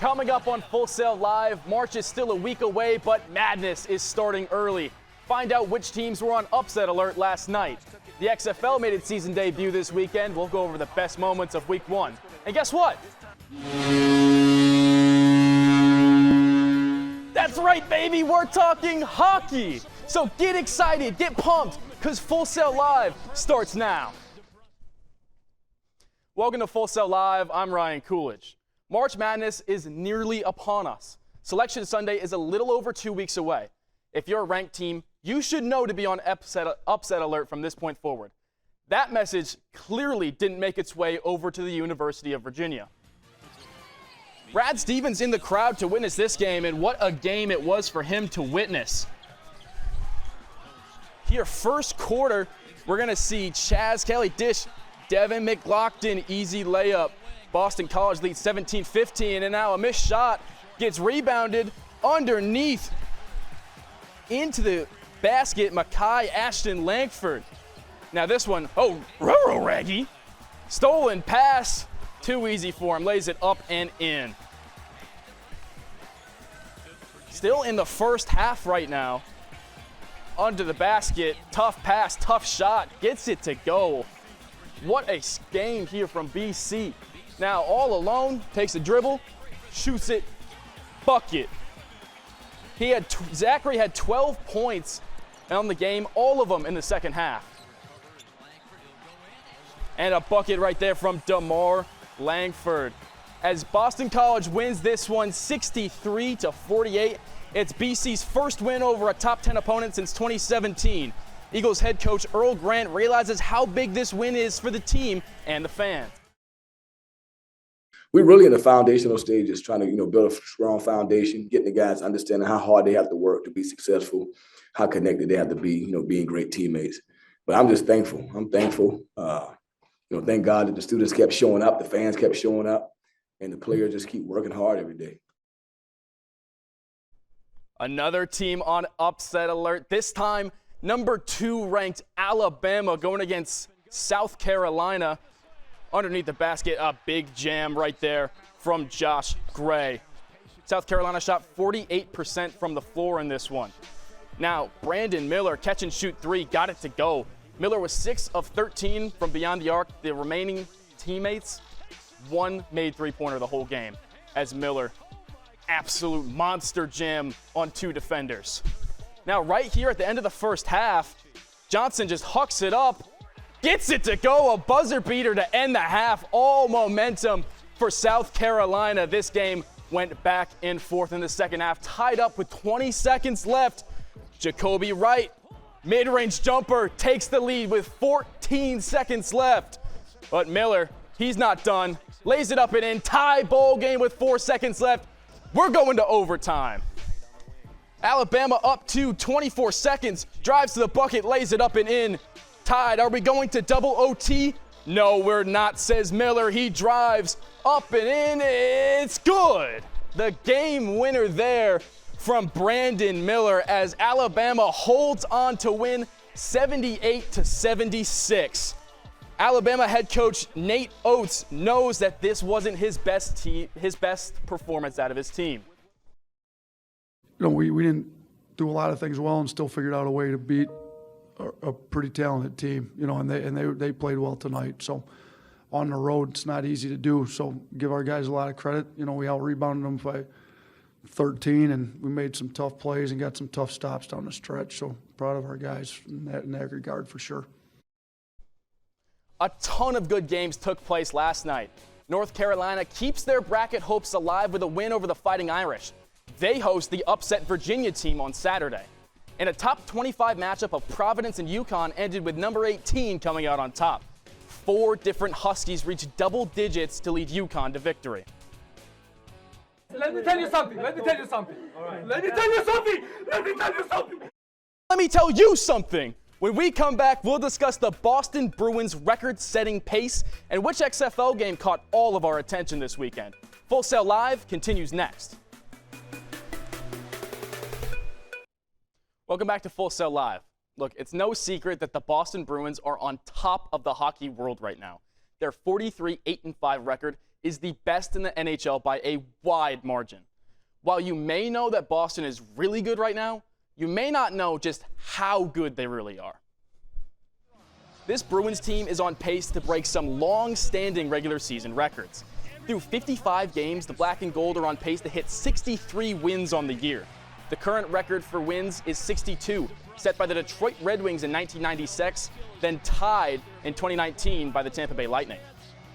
Coming up on Full Sail Live, March is still a week away, but madness is starting early. Find out which teams were on upset alert last night. The XFL made its season debut this weekend. We'll go over the best moments of week 1. And guess what? That's right, baby, we're talking hockey. So get excited, get pumped, because Full Sail Live starts now. Welcome to Full Sail Live, I'm Ryan Coolidge. March Madness is nearly upon us. Selection Sunday is a little over 2 weeks away. If you're a ranked team, you should know to be on upset alert from this point forward. That message clearly didn't make its way over to the University of Virginia. Brad Stevens in the crowd to witness this game, and what a game it was for him to witness. Here, first quarter, we're going to see Chaz Kelly dish, Devin McLaughlin, easy layup. Boston College leads 17-15, and now a missed shot gets rebounded underneath into the basket. Makai Ashton Langford. Now this one, Roro Raggy. Stolen pass, too easy for him, lays it up and in. Still in the first half right now. Under the basket, tough pass, tough shot, gets it to go. What a game here from BC. Now all alone, takes a dribble, shoots it, bucket. Zachary had 12 points on the game, all of them in the second half. And a bucket right there from DeMar Langford. As Boston College wins this one 63-48, it's BC's first win over a top 10 opponent since 2017. Eagles head coach Earl Grant realizes how big this win is for the team and the fans. We're really in the foundational stages, trying to, build a strong foundation, getting the guys understanding how hard they have to work to be successful, how connected they have to be, being great teammates. But I'm just thankful. I'm thankful. Thank God that the students kept showing up, the fans kept showing up, and the players just keep working hard every day. Another team on upset alert. This time, number 2 ranked Alabama going against South Carolina. Underneath the basket, a big jam right there from Josh Gray. South Carolina shot 48% from the floor in this one. Now, Brandon Miller, catch and shoot 3, got it to go. Miller was 6 of 13 from beyond the arc. The remaining teammates, 1 made three-pointer the whole game, as Miller, absolute monster jam on 2 defenders. Now, right here at the end of the first half, Johnson just hucks it up, gets it to go, a buzzer beater to end the half. All momentum for South Carolina. This game went back and forth in the second half, tied up with 20 seconds left. Jacoby Wright, mid-range jumper, takes the lead with 14 seconds left. But Miller, he's not done. Lays it up and in, tie ball game with 4 seconds left. We're going to overtime. Alabama up to 24 seconds, drives to the bucket, lays it up and in. Tied. Are we going to double OT? No, we're not, says Miller. He drives up and in. It's good. The game winner there from Brandon Miller as Alabama holds on to win 78-76. Alabama head coach Nate Oates knows that this wasn't his best performance out of his team. We didn't do a lot of things well and still figured out a way to beat a pretty talented team, and they played well tonight. So on the road, it's not easy to do. So give our guys a lot of credit. We out-rebounded them by 13, and we made some tough plays and got some tough stops down the stretch. So proud of our guys in that regard for sure. A ton of good games took place last night. North Carolina keeps their bracket hopes alive with a win over the Fighting Irish. They host the upset Virginia team on Saturday. And a top 25 matchup of Providence and UConn ended with number 18 coming out on top. 4 different Huskies reached double digits to lead UConn to victory. Let me tell you something. Let me tell you something. Let me tell you something. Let me tell you something. Let me tell you something. When we come back, we'll discuss the Boston Bruins' record-setting pace and which XFL game caught all of our attention this weekend. Full Sail Live continues next. Welcome back to Full Sail Live. Look, it's no secret that the Boston Bruins are on top of the hockey world right now. Their 43-8-5 record is the best in the NHL by a wide margin. While you may know that Boston is really good right now, you may not know just how good they really are. This Bruins team is on pace to break some long-standing regular season records. Through 55 games, the Black and Gold are on pace to hit 63 wins on the year. The current record for wins is 62, set by the Detroit Red Wings in 1996, then tied in 2019 by the Tampa Bay Lightning.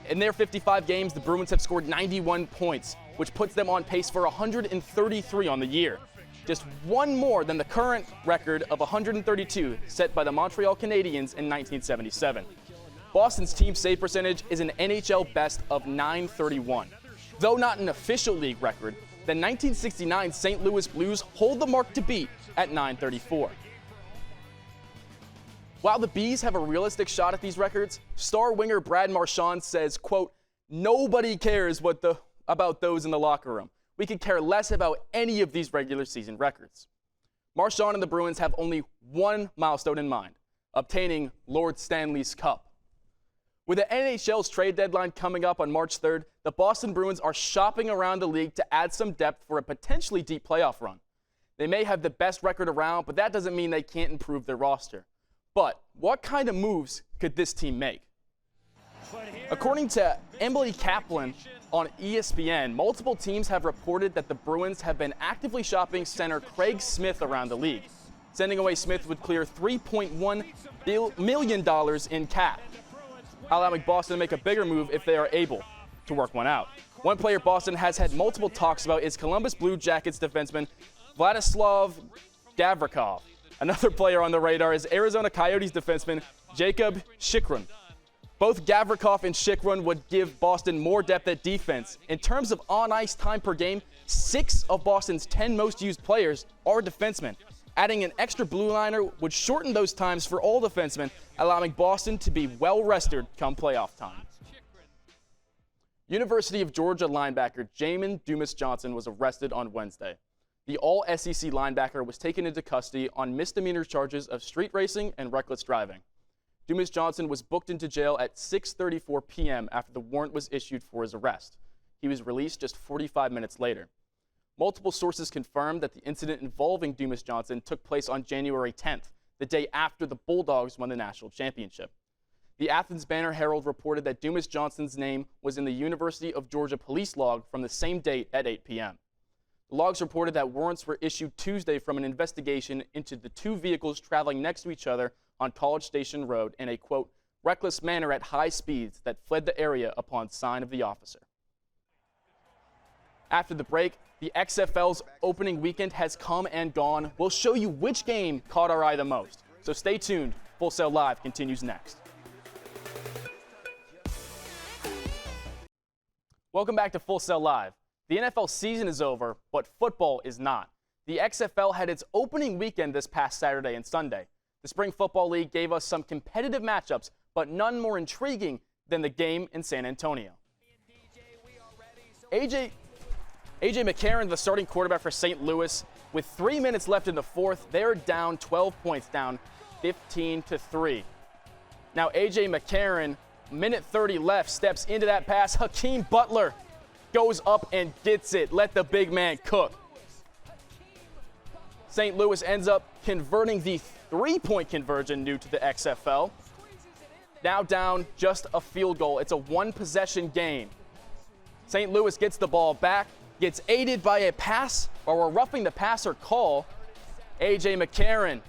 In their 55 games, the Bruins have scored 91 points, which puts them on pace for 133 on the year. Just one more than the current record of 132 set by the Montreal Canadiens in 1977. Boston's team save percentage is an NHL best of .931. Though not an official league record, the 1969 St. Louis Blues hold the mark to beat at .934. While the Bees have a realistic shot at these records, star winger Brad Marchand says, quote, "Nobody cares about those in the locker room. We could care less about any of these regular season records." Marchand and the Bruins have only one milestone in mind, obtaining Lord Stanley's Cup. With the NHL's trade deadline coming up on March 3rd, the Boston Bruins are shopping around the league to add some depth for a potentially deep playoff run. They may have the best record around, but that doesn't mean they can't improve their roster. But what kind of moves could this team make? According to Emily Kaplan on ESPN, multiple teams have reported that the Bruins have been actively shopping center Craig Smith around the league. Sending away Smith would clear $3.1 million in cap, allowing Boston to make a bigger move if they are able to work one out. One player Boston has had multiple talks about is Columbus Blue Jackets defenseman Vladislav Gavrikov. Another player on the radar is Arizona Coyotes defenseman Jacob Chychrun. Both Gavrikov and Chychrun would give Boston more depth at defense. In terms of on-ice time per game, 6 of Boston's 10 most used players are defensemen. Adding an extra blue liner would shorten those times for all defensemen, allowing Boston to be well-rested come playoff time. University of Georgia linebacker Jamin Dumas-Johnson was arrested on Wednesday. The All-SEC linebacker was taken into custody on misdemeanor charges of street racing and reckless driving. Dumas-Johnson was booked into jail at 6:34 p.m. after the warrant was issued for his arrest. He was released just 45 minutes later. Multiple sources confirmed that the incident involving Dumas-Johnson took place on January 10th, the day after the Bulldogs won the national championship. The Athens Banner-Herald reported that Dumas-Johnson's name was in the University of Georgia police log from the same date at 8 p.m. The logs reported that warrants were issued Tuesday from an investigation into the two vehicles traveling next to each other on College Station Road in a, quote, reckless manner at high speeds that fled the area upon sign of the officer. After the break, the XFL's opening weekend has come and gone. We'll show you which game caught our eye the most. So stay tuned. Full Sail Live continues next. Welcome back to Full Sail Live. The NFL season is over, but football is not. The XFL had its opening weekend this past Saturday and Sunday. The Spring Football League gave us some competitive matchups, but none more intriguing than the game in San Antonio. AJ McCarron, the starting quarterback for St. Louis, with 3 minutes left in the fourth, they're down 12 points, down 15-3. Now AJ McCarron, minute 30 left, steps into that pass. Hakeem Butler goes up and gets it. Let the big man cook. St. Louis ends up converting the three-point conversion new to the XFL. Now down just a field goal. It's a one-possession game. St. Louis gets the ball back, gets aided by a pass or a roughing the passer call. A.J. McCarron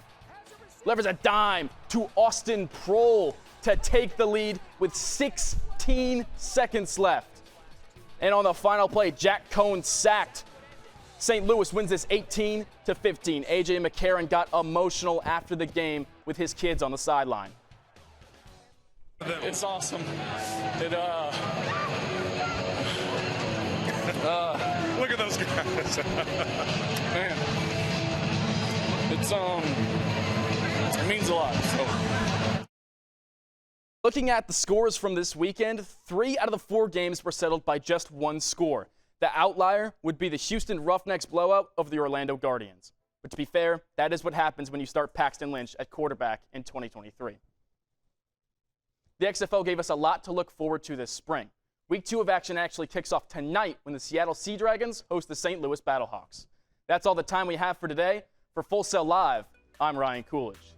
levers a dime to Austin Prohl to take the lead with 16 seconds left. And on the final play, Jack Cohn sacked. St. Louis wins this 18-15. A.J. McCarron got emotional after the game with his kids on the sideline. It's awesome. Look at those guys. Man, it means a lot. So. Looking at the scores from this weekend, 3 out of the 4 games were settled by just one score. The outlier would be the Houston Roughnecks blowout of the Orlando Guardians. But to be fair, that is what happens when you start Paxton Lynch at quarterback in 2023. The XFL gave us a lot to look forward to this spring. Week 2 of action actually kicks off tonight when the Seattle Sea Dragons host the St. Louis Battlehawks. That's all the time we have for today. For Full Sail Live, I'm Ryan Coolidge.